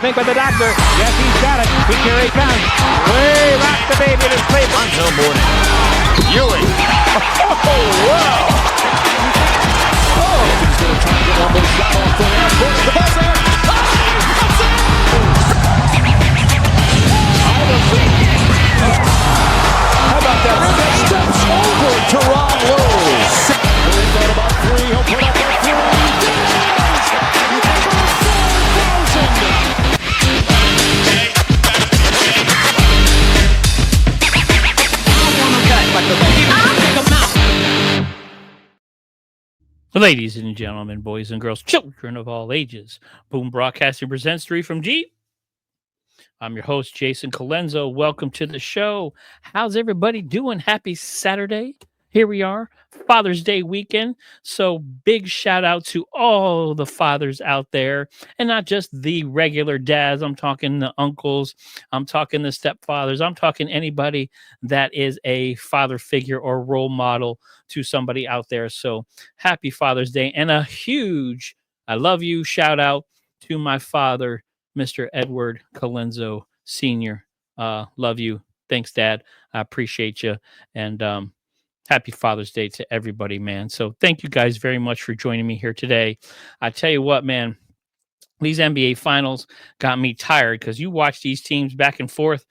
think by the doctor. Yes, he's got it. He carries pounds. Way rock the baby in his plate. Until morning. Ewing. Oh, wow. Oh, he's going to try to get one more shot off the last push. The buzzer. How about that? Steps over to Ron Lewis. He thought about three. He'll put up a three. Ladies and gentlemen, boys and girls, children of all ages, Boom Broadcasting presents 3 from Deep. I'm your host, Jason Calenzo. Welcome to the show. How's everybody doing? Happy Saturday. Here we are, Father's Day weekend. So big shout out to all the fathers out there, and not just the regular dads. I'm talking the uncles. I'm talking the stepfathers. I'm talking anybody that is a father figure or role model to somebody out there. So happy Father's Day, and a huge I love you shout out to my father, Mr. Edward Calenzo Sr. Love you. Thanks, Dad. I appreciate you. And happy Father's Day to everybody, man. So thank you guys very much for joining me here today. I tell you what, man, these NBA finals got me tired because you watch these teams back and forth.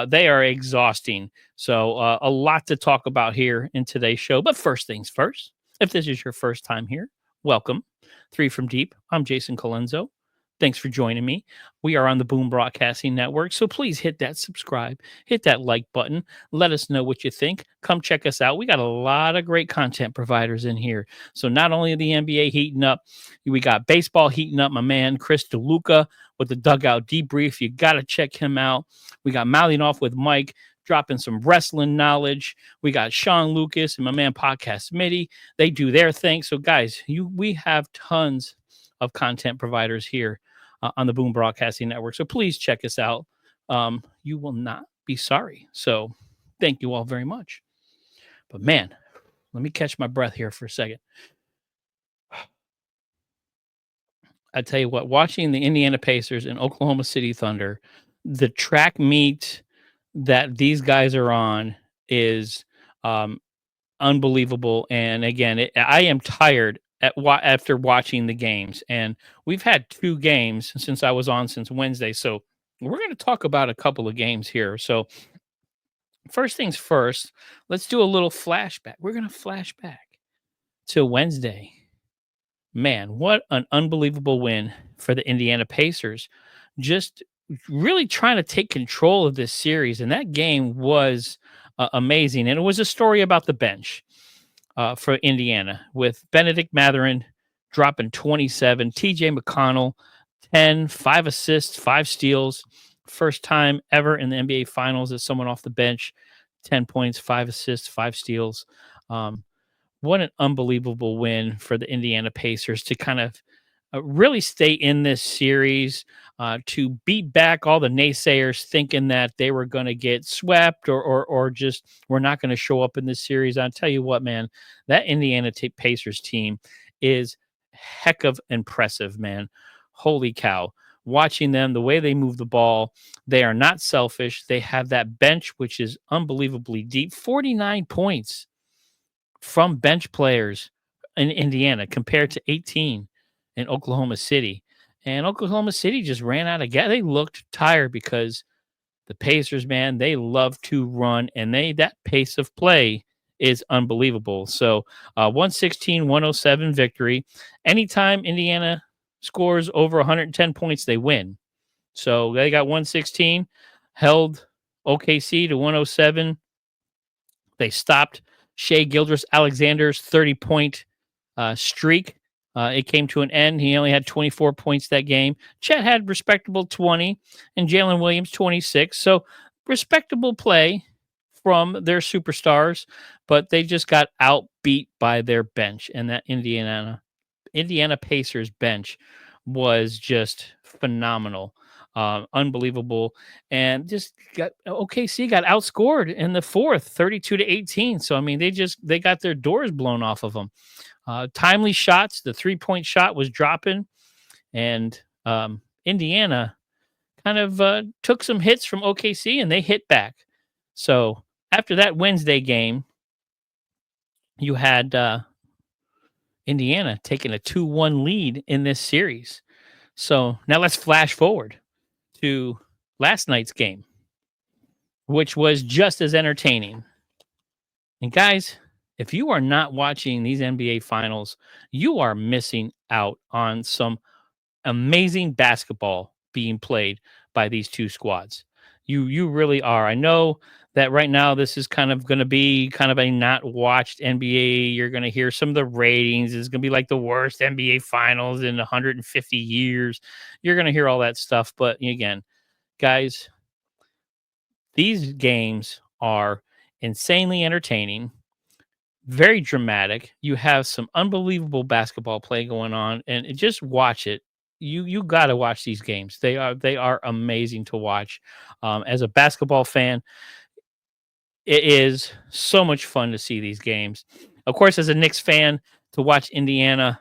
They are exhausting. So a lot to talk about here in today's show. But first things first, if this is your first time here, welcome. 3 from Deep. I'm Jason Calenzo. Thanks for joining me. We are on the Boom Broadcasting Network, so please hit that subscribe, hit that like button. Let us know what you think. Come check us out. We got a lot of great content providers in here. So not only the NBA heating up, we got baseball heating up. My man, Chris DeLuca with the Dugout Debrief. You got to check him out. We got Mouthing Off with Mike, dropping some wrestling knowledge. We got Sean Lucas and my man, Podcast Smitty. They do their thing. So guys, we have tons of content providers here on the Boom Broadcasting Network. So please check us out. You will not be sorry. So thank you all very much. But man, let me catch my breath here for a second. I tell you what, watching the Indiana Pacers and Oklahoma City Thunder, the track meet that these guys are on is unbelievable. And again, I am tired after watching the games, and we've had 2 games since I was on since Wednesday. So we're going to talk about a couple of games here. So first things first, let's do a little flashback. We're going to flash back to Wednesday. Man, what an unbelievable win for the Indiana Pacers. Just really trying to take control of this series. And that game was amazing. And it was a story about the bench. For Indiana, with Benedict Mathurin dropping 27, TJ McConnell 10, 5 assists, 5 steals. First time ever in the NBA Finals as someone off the bench, 10 points, 5 assists, 5 steals. What an unbelievable win for the Indiana Pacers to kind of really stay in this series, to beat back all the naysayers thinking that they were going to get swept or just were not going to show up in this series. I'll tell you what, man, that Indiana Pacers team is heck of impressive, man. Holy cow. Watching them, the way they move the ball, they are not selfish. They have that bench, which is unbelievably deep. 49 points from bench players in Indiana compared to 18 in Oklahoma City. And Oklahoma City just ran out of gas. They looked tired because the Pacers, man, they love to run, and that pace of play is unbelievable. So 116-107 victory. Anytime Indiana scores over 110 points, they win. So they got 116, held OKC to 107. They stopped Shai Gilgeous-Alexander's 30-point streak. It came to an end. He only had 24 points that game. Chet had respectable 20, and Jalen Williams 26. So respectable play from their superstars, but they just got outbeat by their bench. And that Indiana Pacers bench was just phenomenal. Unbelievable. And just OKC got outscored in the fourth, 32-18. So, I mean, they got their doors blown off of them. Timely shots. The 3-point shot was dropping, and Indiana kind of took some hits from OKC and they hit back. So after that Wednesday game, you had Indiana taking a 2-1 lead in this series. So now let's flash forward to last night's game, which was just as entertaining. And guys, if you are not watching these NBA finals, you are missing out on some amazing basketball being played by these two squads. You really are. I know that right now this is kind of going to be kind of a not watched NBA. You're going to hear some of the ratings. It's going to be like the worst NBA finals in 150 years. You're going to hear all that stuff. But again, guys, these games are insanely entertaining, very dramatic. You have some unbelievable basketball play going on, and just watch it. You got to watch these games. They are amazing to watch. As a basketball fan, it is so much fun to see these games. Of course, as a Knicks fan, to watch Indiana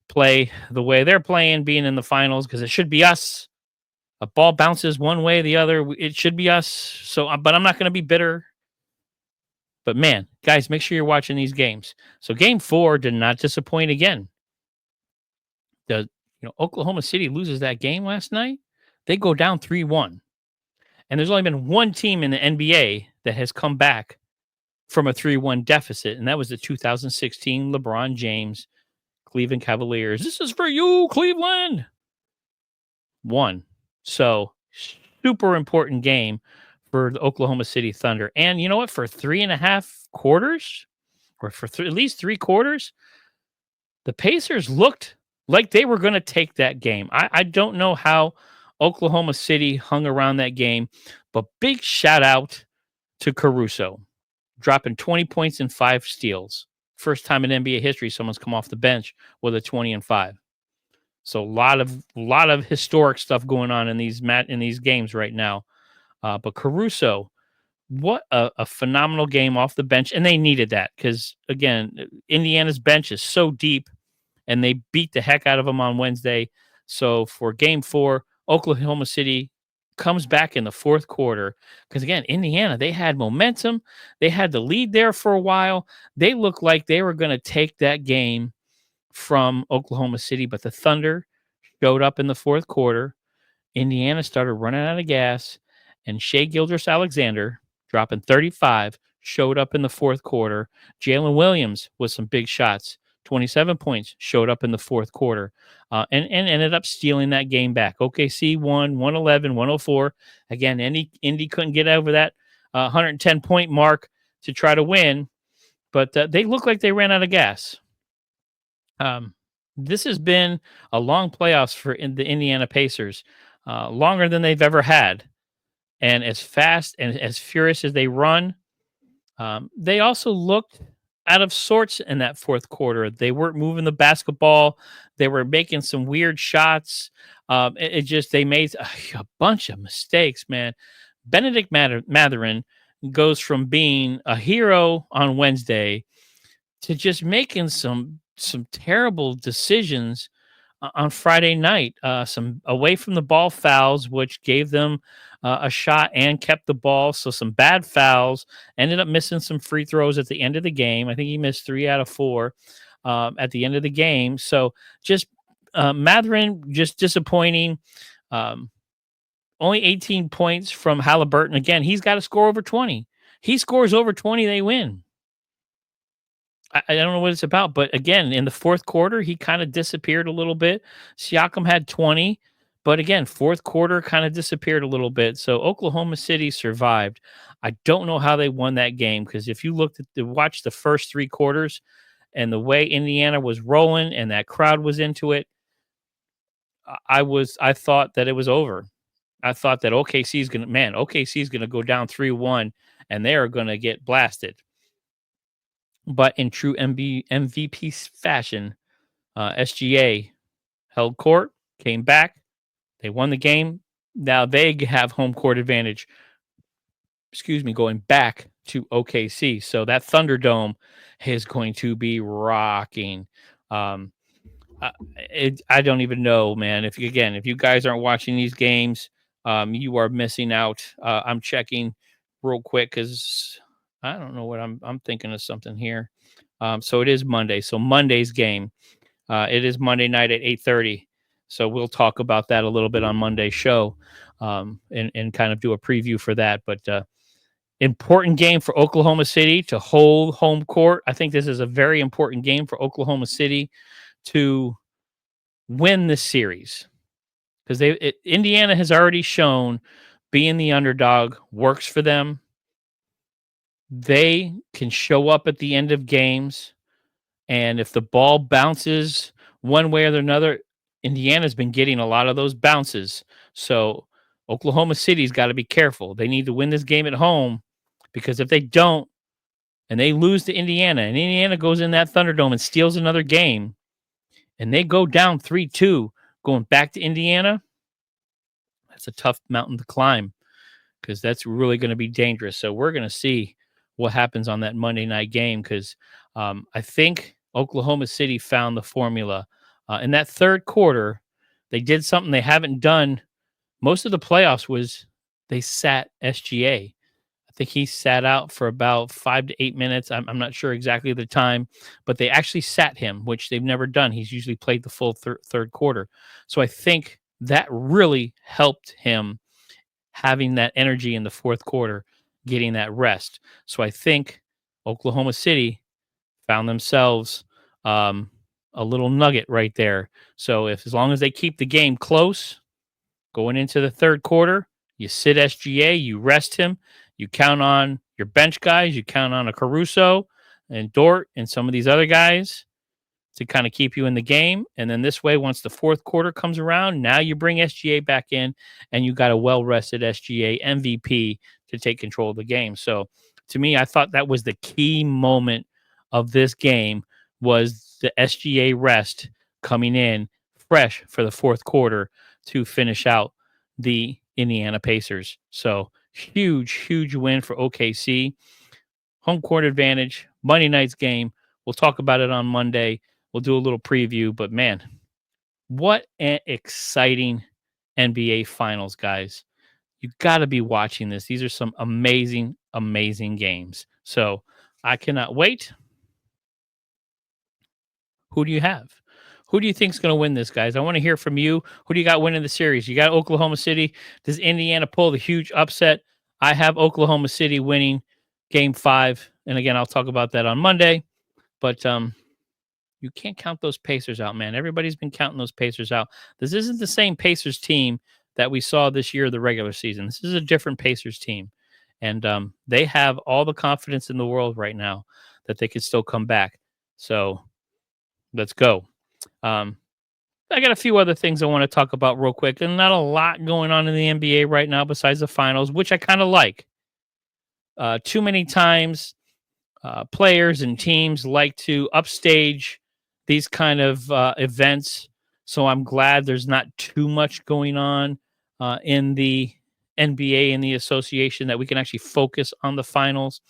play the way they're playing, being in the finals, because it should be us. A ball bounces one way or the other, it should be us. So, but I'm not going to be bitter. But man, guys, make sure you're watching these games. So, Game 4 did not disappoint again. Oklahoma City loses that game last night. They go down 3-1. And there's only been one team in the NBA that has come back from a 3-1 deficit, and that was the 2016 LeBron James Cleveland Cavaliers. This is for you, Cleveland. Won. So, super important game for the Oklahoma City Thunder. And you know what? For 3.5 quarters, or for at least 3 quarters, the Pacers looked like they were going to take that game. I don't know how Oklahoma City hung around that game, but big shout out to Caruso, dropping 20 points and 5 steals. First time in NBA history someone's come off the bench with a 20 and 5. So a lot of historic stuff going on in these games right now. But Caruso, what a phenomenal game off the bench, and they needed that because again, Indiana's bench is so deep, and they beat the heck out of them on Wednesday. So for Game 4, Oklahoma City comes back in the fourth quarter because again, Indiana, they had momentum, they had the lead there for a while. They looked like they were going to take that game from Oklahoma City, but the Thunder showed up in the fourth quarter. Indiana started running out of gas, and Shai Gilgeous-Alexander, dropping 35, showed up in the fourth quarter. Jalen Williams with some big shots, 27 points, showed up in the fourth quarter, and ended up stealing that game back. OKC won 111-104. Again, Indy couldn't get over that 110-point mark to try to win, but they looked like they ran out of gas. This has been a long playoffs for the Indiana Pacers, longer than they've ever had. And as fast and as furious as they run, they also looked out of sorts in that fourth quarter. They weren't moving the basketball. They were making some weird shots. They made a bunch of mistakes, man. Benedict Mathurin goes from being a hero on Wednesday to just making some terrible decisions on Friday night. Some away from the ball fouls, which gave them a shot and kept the ball. So some bad fouls. Ended up missing some free throws at the end of the game. I think he missed 3 out of 4 at the end of the game. So just Mathurin, just disappointing. Only 18 points from Halliburton. Again, he's got to score over 20. He scores over 20, they win. I don't know what it's about, but again, in the fourth quarter, he kind of disappeared a little bit. Siakam had 20, but again, fourth quarter kind of disappeared a little bit. So Oklahoma City survived. I don't know how they won that game because if you watch the first 3 quarters and the way Indiana was rolling and that crowd was into it, I thought that it was over. I thought that OKC is going to go down 3-1 and they are going to get blasted. But in true MVP fashion, SGA held court, came back. They won the game. Now they have home court advantage, going back to OKC. So that Thunderdome is going to be rocking. I don't even know, man. If you guys aren't watching these games, you are missing out. I'm checking real quick because I don't know what I'm thinking of something here. So it is Monday. So Monday's game. It is Monday night at 8:30. So we'll talk about that a little bit on Monday's show, and kind of do a preview for that. But important game for Oklahoma City to hold home court. I think this is a very important game for Oklahoma City to win this series because Indiana has already shown being the underdog works for them. They can show up at the end of games, and if the ball bounces one way or another, Indiana's been getting a lot of those bounces. So Oklahoma City's got to be careful. They need to win this game at home because if they don't and they lose to Indiana and Indiana goes in that Thunderdome and steals another game and they go down 3-2 going back to Indiana, that's a tough mountain to climb because that's really going to be dangerous. So we're going to see what happens on that Monday night game because I think Oklahoma City found the formula. In that third quarter, they did something they haven't done. Most of the playoffs was they sat SGA. I think he sat out for about 5 to 8 minutes. I'm not sure exactly the time, but they actually sat him, which they've never done. He's usually played the full third quarter. So I think that really helped him having that energy in the fourth quarter, getting that rest. So I think Oklahoma City found themselves a little nugget right there. So as long as they keep the game close going into the third quarter, you sit SGA, you rest him, you count on your bench guys, you count on a Caruso and Dort and some of these other guys to kind of keep you in the game. And then this way, once the fourth quarter comes around, now you bring SGA back in and you got a well-rested SGA MVP to take control of the game. So to me, I thought that was the key moment of this game was the SGA rest coming in fresh for the fourth quarter to finish out the Indiana Pacers. So huge win for OKC. Home court advantage, Monday night's game. We'll talk about it on Monday. We'll do a little preview, but man, what an exciting NBA Finals, guys. You got to be watching this. These are some amazing games. So I cannot wait. Who do you have? Who do you think is going to win this, guys? I want to hear from you. Who do you got winning the series? You got Oklahoma City. Does Indiana pull the huge upset? I have Oklahoma City winning game 5. And again, I'll talk about that on Monday. But you can't count those Pacers out, man. Everybody's been counting those Pacers out. This isn't the same Pacers team that we saw this year, the regular season. This is a different Pacers team. And they have all the confidence in the world right now that they could still come back. So let's go. I got a few other things I want to talk about real quick. And not a lot going on in the NBA right now besides the finals, which I kind of like. Too many times players and teams like to upstage these kind of events. So I'm glad there's not too much going on in the NBA and the association that we can actually focus on the finals.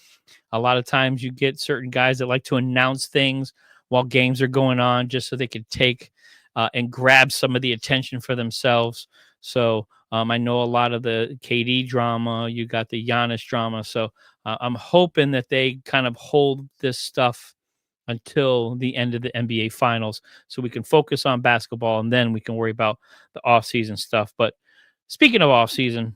A lot of times you get certain guys that like to announce things while games are going on just so they could take and grab some of the attention for themselves. So I know a lot of the KD drama, you got the Giannis drama. So I'm hoping that they kind of hold this stuff until the end of the NBA Finals so we can focus on basketball and then we can worry about the offseason stuff. But speaking of offseason,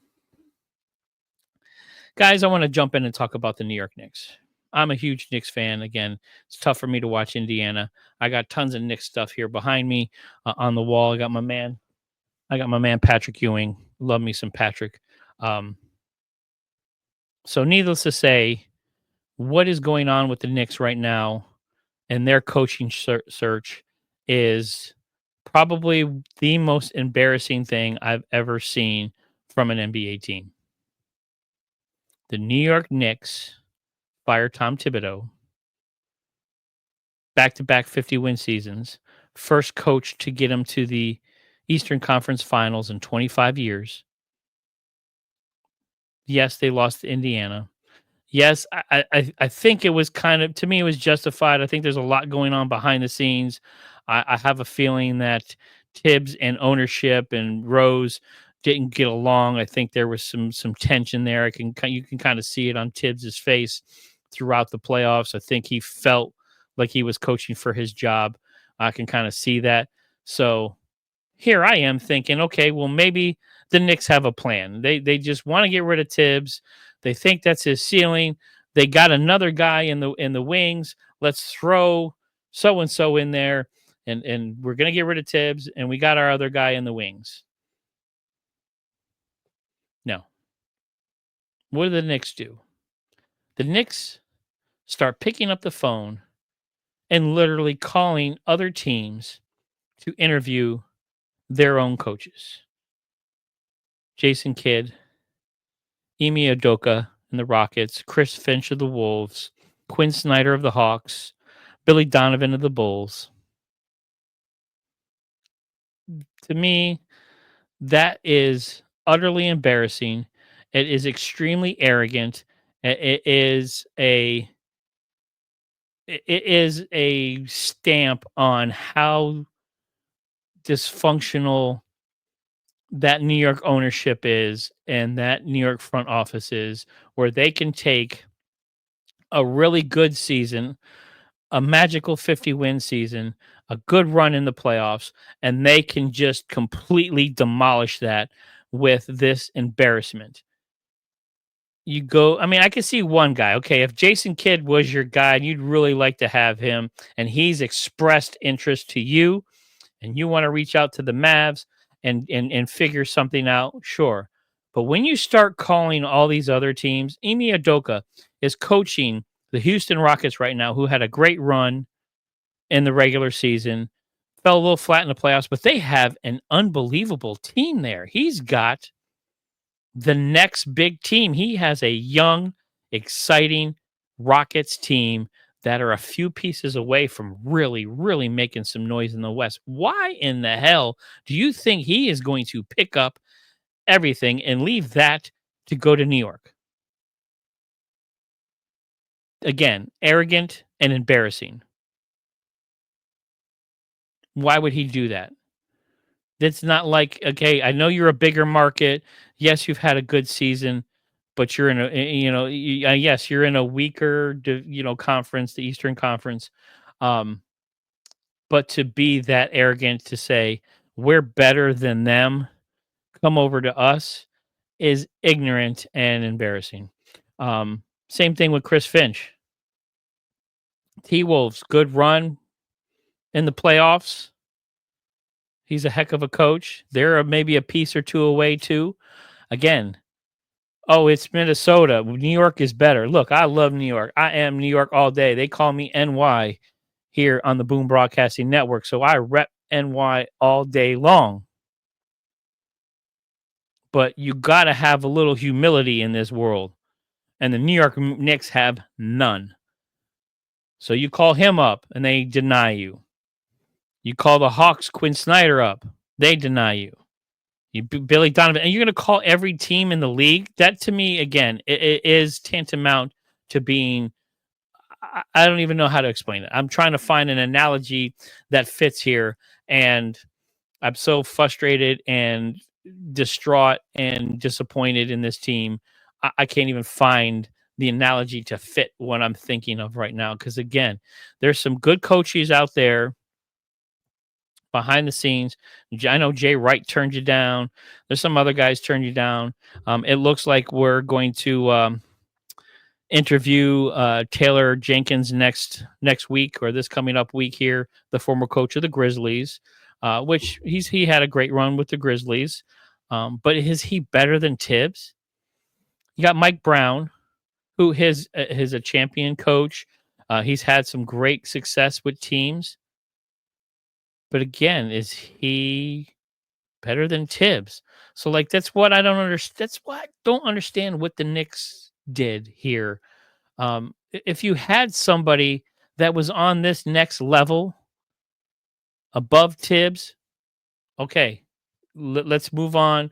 guys, I want to jump in and talk about the New York Knicks. I'm a huge Knicks fan. Again, it's tough for me to watch Indiana. I got tons of Knicks stuff here behind me on the wall. I got my man Patrick Ewing. Love me some Patrick. So needless to say, what is going on with the Knicks right now and their coaching search is probably the most embarrassing thing I've ever seen from an NBA team. The New York Knicks fire Tom Thibodeau. Back-to-back 50-win seasons. First coach to get him to the Eastern Conference Finals in 25 years. Yes, they lost to Indiana. Yes, I think it was kind of, to me, it was justified. I think there's a lot going on behind the scenes. I have a feeling that Tibbs and ownership and Rose didn't get along. I think there was some tension there. You can kind of see it on Tibbs's face throughout the playoffs. I think he felt like he was coaching for his job. I can kind of see that. So here I am thinking, okay, well maybe the Knicks have a plan. They just want to get rid of Tibbs. They think that's his ceiling. They got another guy in the wings. Let's throw so and so in there, and we're gonna get rid of Tibbs, and we got our other guy in the wings. No. What do the Knicks do? The Knicks start picking up the phone and literally calling other teams to interview their own coaches. Jason Kidd, Ime Udoka and the Rockets, Chris Finch of the Wolves, Quinn Snyder of the Hawks, Billy Donovan of the Bulls. To me, that is utterly embarrassing. It is extremely arrogant. It is a stamp on how dysfunctional that New York ownership is and that New York front office is, where they can take a really good season, a magical 50-win season, a good run in the playoffs, and they can just completely demolish that with this embarrassment. You go, I mean, I can see one guy. Okay, if Jason Kidd was your guy and you'd really like to have him, and he's expressed interest to you, and you want to reach out to the Mavs and figure something out, sure. But when you start calling all these other teams, Ime Udoka is coaching the Houston Rockets right now, who had a great run in the regular season, fell a little flat in the playoffs, but they have an unbelievable team there. He's got the next big team. He has a young, exciting Rockets team that are a few pieces away from really, really making some noise in the West. Why in the hell do you think he is going to pick up everything and leave that to go to New York? Again, arrogant and embarrassing. Why would he do that? It's not like, okay, I know you're a bigger market. Yes, you've had a good season, but you're in a, yes, you're in a weaker, conference, the Eastern Conference. But to be that arrogant to say we're better than them, come over to us, is ignorant and embarrassing. Same thing with Chris Finch. T-Wolves, good run in the playoffs. He's a heck of a coach. They're maybe a piece or two away too. Again, oh, it's Minnesota. New York is better. Look, I love New York. I am New York all day. They call me NY here on the Boom Broadcasting Network. So I rep NY all day long. But you got to have a little humility in this world. And the New York Knicks have none. So you call him up and they deny you. You call the Hawks Quinn Snyder up. They deny you. Billy Donovan. And you're going to call every team in the league? That to me, again, it is tantamount to being, I don't even know how to explain it. I'm trying to find an analogy that fits here. And I'm so frustrated and distraught and disappointed in this team. I can't even find the analogy to fit what I'm thinking of right now. Because again, there's some good coaches out there behind the scenes. I know Jay Wright turned you down. There's some other guys turned you down. It looks like we're going to interview Taylor Jenkins next week, or this coming up week here, the former coach of the Grizzlies, which he had a great run with the Grizzlies. But is he better than Tibbs? You got Mike Brown, who is a champion coach. He's had some great success with teams. But again, is he better than Tibbs? So like that's what I don't understand. That's why I don't understand what the Knicks did here. If you had somebody that was on this next level above Tibbs, okay, let's move on.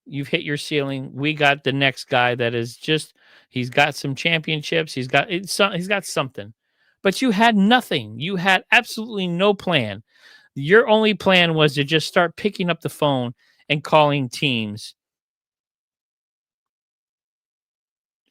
You've hit your ceiling. We got the next guy that is just, he's got some championships. He's got something, but you had nothing. You had absolutely no plan. Your only plan was to just start picking up the phone and calling teams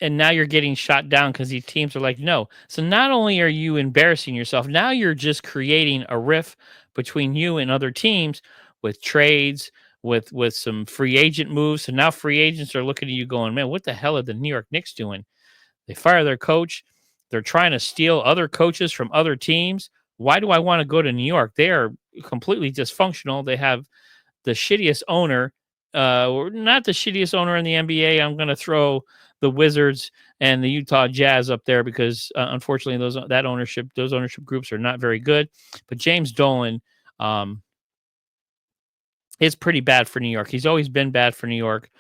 and now you're getting shot down because these teams are like, no. So not only are you embarrassing yourself, now you're just creating a rift between you and other teams with trades, with some free agent moves. So now free agents are looking at you going, man, what the hell are the New York Knicks doing? They fire their coach. They're trying to steal other coaches from other teams. Why do I want to go to New York? They are completely dysfunctional. They have the shittiest owner, or not the shittiest owner in the NBA. I'm going to throw the Wizards and the Utah Jazz up there because unfortunately those ownership groups are not very good. But James Dolan is pretty bad for New York. He's always been bad for New York.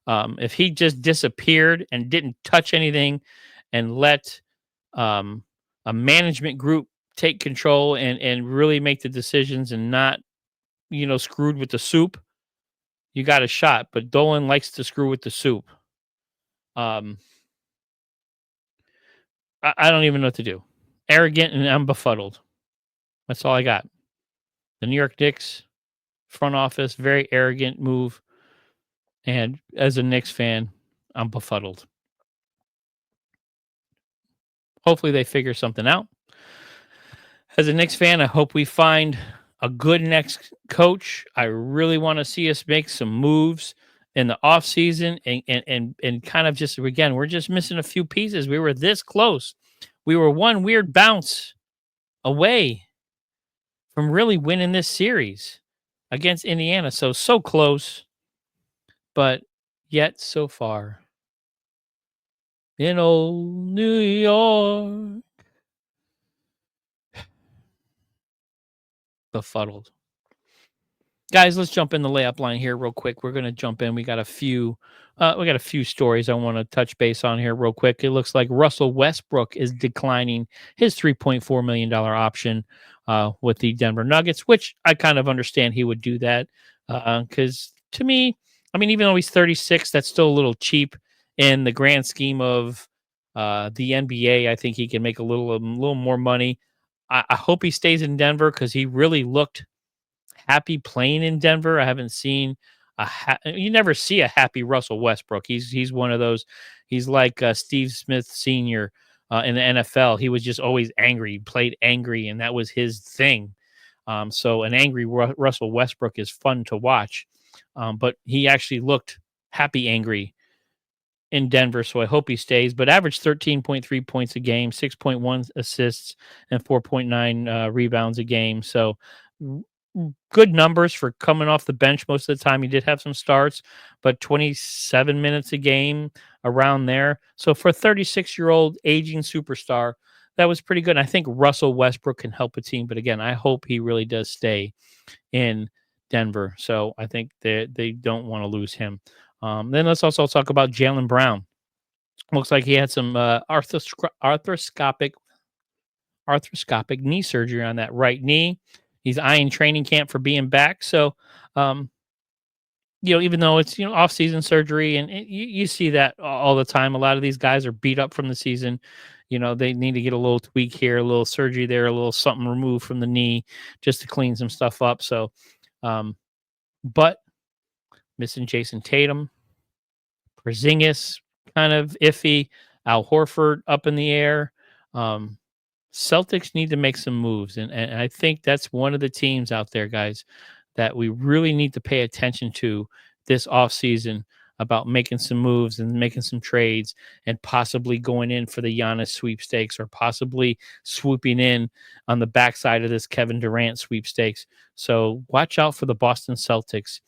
If he just disappeared and didn't touch anything and let a management group take control and really make the decisions and not, screwed with the soup, you got a shot. But Dolan likes to screw with the soup. I don't even know what to do. Arrogant, and I'm befuddled. That's all I got. The New York Knicks front office, very arrogant move. And as a Knicks fan, I'm befuddled. Hopefully they figure something out. As a Knicks fan, I hope we find a good next coach. I really want to see us make some moves in the offseason and kind of just, again, we're just missing a few pieces. We were this close. We were one weird bounce away from really winning this series against Indiana. So close, but yet so far. In old New York. Befuddled. Guys, let's jump in the layup line here real quick. We're going to jump in. We got a few stories I want to touch base on here real quick. It looks like Russell Westbrook is declining his $3.4 million option with the Denver Nuggets, which I kind of understand he would do that because to me, I mean, even though he's 36, that's still a little cheap in the grand scheme of the NBA. I think he can make a little more money. I hope he stays in Denver because he really looked happy playing in Denver. I haven't seen you never see a happy Russell Westbrook. He's one of those. He's like Steve Smith Sr. In the NFL. He was just always angry. He played angry, and that was his thing. So an angry Russell Westbrook is fun to watch. But he actually looked happy angry in Denver, so I hope he stays. But averaged 13.3 points a game, 6.1 assists, and 4.9 rebounds a game. So good numbers for coming off the bench most of the time. He did have some starts, but 27 minutes a game around there. So for a 36-year-old aging superstar, that was pretty good. And I think Russell Westbrook can help a team. But again, I hope he really does stay in Denver. So I think they don't want to lose him. Then let's also talk about Jaylen Brown. Looks like he had some arthroscopic knee surgery on that right knee. He's eyeing training camp for being back. So, even though it's, off-season surgery, and you see that all the time. A lot of these guys are beat up from the season. They need to get a little tweak here, a little surgery there, a little something removed from the knee just to clean some stuff up. So, but missing Jason Tatum, Porzingis kind of iffy, Al Horford up in the air. Celtics need to make some moves, and I think that's one of the teams out there, guys, that we really need to pay attention to this offseason about making some moves and making some trades and possibly going in for the Giannis sweepstakes or possibly swooping in on the backside of this Kevin Durant sweepstakes. So watch out for the Boston Celtics.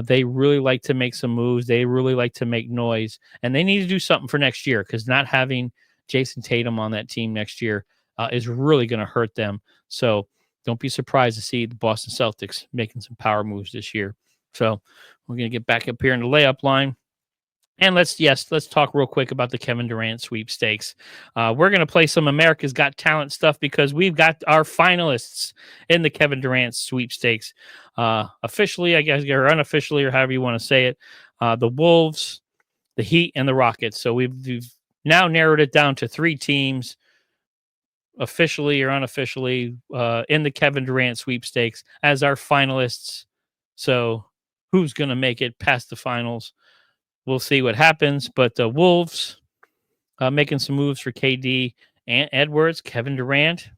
They really like to make some moves. They really like to make noise, and they need to do something for next year because not having Jason Tatum on that team next year is really going to hurt them. So don't be surprised to see the Boston Celtics making some power moves this year. So we're going to get back up here in the layup line. And let's talk real quick about the Kevin Durant sweepstakes. We're going to play some America's Got Talent stuff because we've got our finalists in the Kevin Durant sweepstakes. Officially, I guess, or unofficially, or however you want to say it, the Wolves, the Heat, and the Rockets. So we've now narrowed it down to 3 teams, officially or unofficially, in the Kevin Durant sweepstakes as our finalists. So who's going to make it past the finals? We'll see what happens. But the Wolves, making some moves for KD and Edwards, Kevin Durant.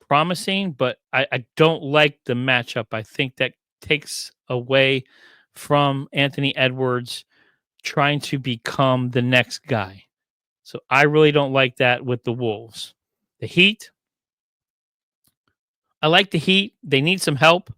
Promising, but I don't like the matchup. I think that takes away from Anthony Edwards trying to become the next guy. So I really don't like that with the Wolves. The Heat, I like the Heat. They need some help.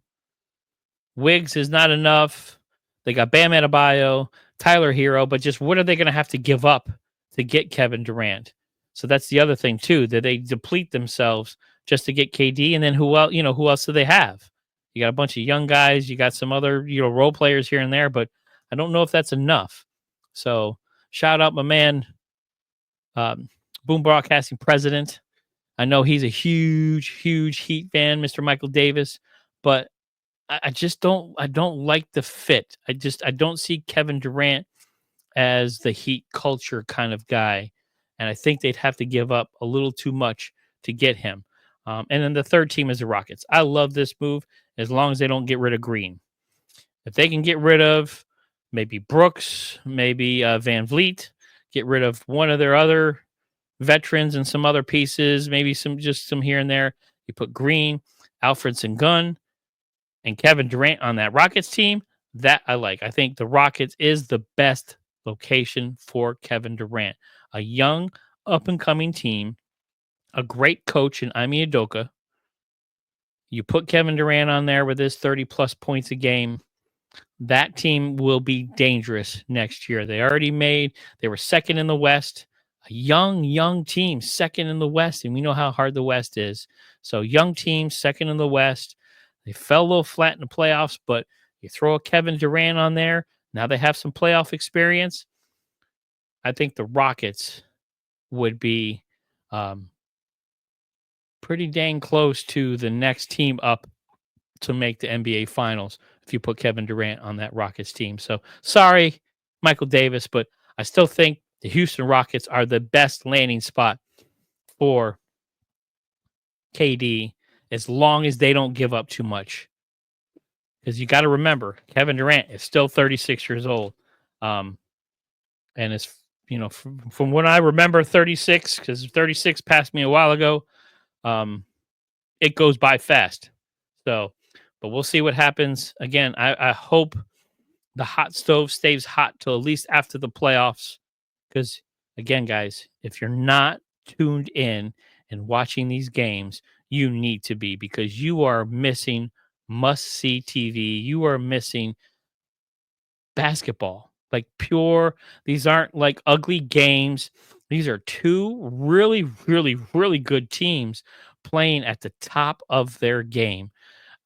Wiggs is not enough. They got Bam Adebayo, Tyler Hero, but just what are they going to have to give up to get Kevin Durant? So that's the other thing too, that they deplete themselves just to get KD, and then who else? Who else do they have? You got a bunch of young guys. You got some other role players here and there, but I don't know if that's enough. So shout out my man, Boom Broadcasting president. I know he's a huge, huge Heat fan, Mr. Michael Davis, but I just don't. I don't like the fit. I don't see Kevin Durant as the Heat culture kind of guy, and I think they'd have to give up a little too much to get him. And then the third team is the Rockets. I love this move as long as they don't get rid of Green. If they can get rid of maybe Brooks, maybe Van Vliet, get rid of one of their other veterans and some other pieces, maybe some here and there. You put Green, Alfred Sengun, and Kevin Durant on that Rockets team. That I like. I think the Rockets is the best location for Kevin Durant. A young, up-and-coming team, a great coach in Ime Udoka. You put Kevin Durant on there with his 30-plus points a game. That team will be dangerous next year. They were second in the West. A young team, second in the West, and we know how hard the West is. So young team, second in the West. They fell a little flat in the playoffs, but you throw a Kevin Durant on there. Now they have some playoff experience. I think the Rockets would be pretty dang close to the next team up to make the NBA Finals if you put Kevin Durant on that Rockets team. So sorry, Michael Davis, but I still think the Houston Rockets are the best landing spot for KD as long as they don't give up too much. Because you got to remember, Kevin Durant is still 36 years old. And it's, from what I remember, 36, because 36 passed me a while ago. It goes by fast. So, but we'll see what happens. Again, I hope the hot stove stays hot till at least after the playoffs. Because, again, guys, if you're not tuned in and watching these games, you need to be, because you are missing must-see TV. You are missing basketball. Like pure, these aren't like ugly games. These are two really, really, really good teams playing at the top of their game.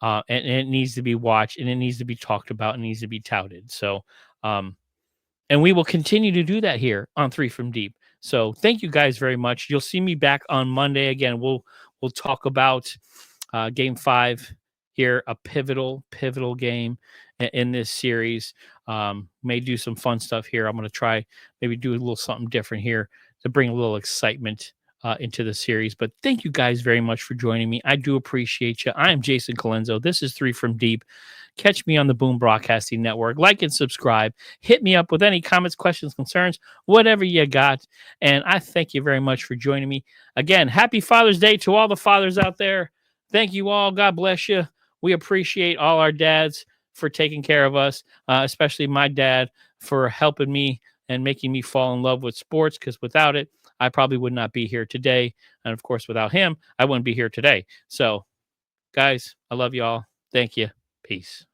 And it needs to be watched, and it needs to be talked about, and needs to be touted. So, and we will continue to do that here on Three from Deep. So thank you guys very much. You'll see me back on Monday. Again, we'll talk about Game 5 here, a pivotal game in this series. May do some fun stuff here. I'm going to try maybe do a little something different here to bring a little excitement into the series. But thank you guys very much for joining me. I do appreciate you. I am Jason Calenzo. This is Three from Deep. Catch me on the Boom Broadcasting Network. Like and subscribe. Hit me up with any comments, questions, concerns, whatever you got. And I thank you very much for joining me. Again, happy Father's Day to all the fathers out there. Thank you all. God bless you. We appreciate all our dads for taking care of us, especially my dad for helping me and making me fall in love with sports, because without it, I probably would not be here today. And of course, without him, I wouldn't be here today. So, guys, I love you all. Thank you. Peace.